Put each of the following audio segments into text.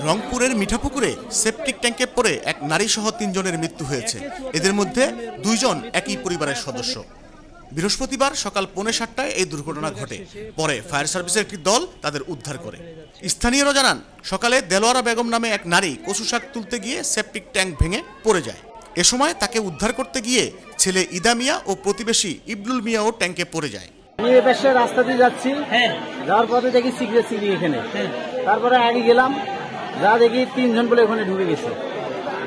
রংপুরের মিঠাপুকুরে সেপটিক ট্যাঙ্কে পড়ে এক নারী সহ ৩ জনের মৃত্যু হয়েছে। এদের মধ্যে ২ জন একই পরিবারের সদস্য। বৃহস্পতিবার সকাল 7:45টায় এই দুর্ঘটনা ঘটে। পরে ফায়ার সার্ভিসের একটি দল তাদের উদ্ধার করে। স্থানীয়রা জানান, সকালে দেলোয়ারা বেগম নামে এক নারী কচু শাক তুলতে গিয়ে সেপটিক ট্যাঙ্ক ভেঙে পড়ে যায়। এ সময় তাকে উদ্ধার করতে গিয়ে ছেলে ইদা মিয়া ও প্রতিবেশী ইবনুল মিয়াও ট্যাঙ্কে পড়ে যায়। আমি এপাশে রাস্তা দিয়ে যাচ্ছি, যাওয়ার পথে দেখি সিগড়ি এখানে। তারপরে আগে গেলাম, যা দেখি 3 জন বলে ওখানে ঢুকে গেছে।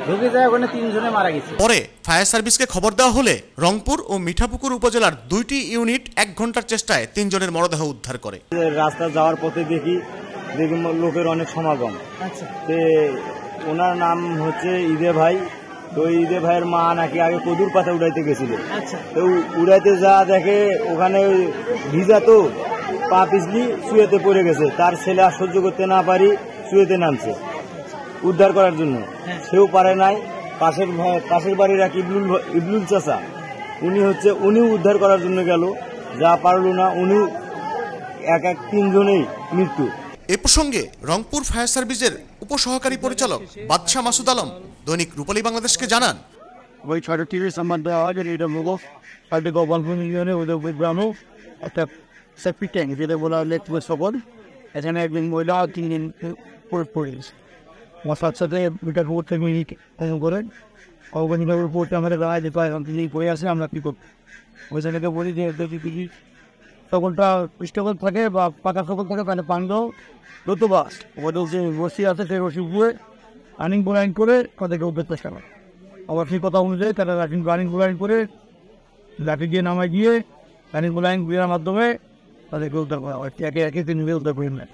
ঢুকে যায় ওখানে 3 জনে মারা গেছে। পরে ফায়ার সার্ভিসকে খবর দেওয়া হলে রংপুর ও মিঠাপুকুর উপজেলার 2টি ইউনিট 1 ঘন্টার চেষ্টায় 3 জনের মরদেহ উদ্ধার করে। রাস্তা যাওয়ার পথে দেখি লোকের অনেক সমাগম। ওনার নাম হচ্ছে ঈদে ভাই। তো ঈদে ভাইয়ের মা নাকি আগে কদুর পাতা উড়াইতে গেছিল। তো উড়াইতে যা দেখে ওখানে ভিজা, তো পা পিছলি শুয়েতে পড়ে গেছে। তার ছেলে আর সহ্য করতে না পারি শুয়েতে নামছে উদ্ধার করার জন্য, সেও পারে নাই। পাশের বাড়ির এক ইবনুল চাচা, উনিও উদ্ধার করার জন্য গেল, যা পারলো না, উনিও এক 3 জনেই মৃত্যু। এ প্রসঙ্গে রংপুর ফায়ার সার্ভিসের উপসহকারী পরিচালক বাদশা মাসুদ আলম দৈনিক রূপালী বাংলাদেশকে জানান, ওই 6টির সম্মান দেওয়া হয় এটা মূল হয়তো গোপালপুর ইউনিয়নে ওদের গ্রামেও একটা সেপটিক ট্যাঙ্ক, যেটা বলা লেট সবল, এখানে একদিন মহিলা 3 দিন পড়ে গেছে। আমার সাথে ওইটা খবর থেকে করেন অবনীভাবে পড়তে আমাদের রায় যেতে হয়, তিনি পড়ে আসে, আমরা কী করব ওই জায়গাকে বলি যে তখনটা পৃষ্ঠকল থাকে বা পাকা সকল থাকে, তাহলে পান দাও নতুবা ওদের যে রশি আছে সেই রশি উপরে রানিং বোলাইন করে তাদেরকে উদ্ধার চেষ্টা করে। আবার সেই কথা অনুযায়ী তারা রানিং বোলাইন করে লাঠি দিয়ে নামায় গিয়ে রানিং বোলাইন গুলির মাধ্যমে তাদেরকে উদ্ধার করা হয়। একে 3 উদ্ধার করে নেয়।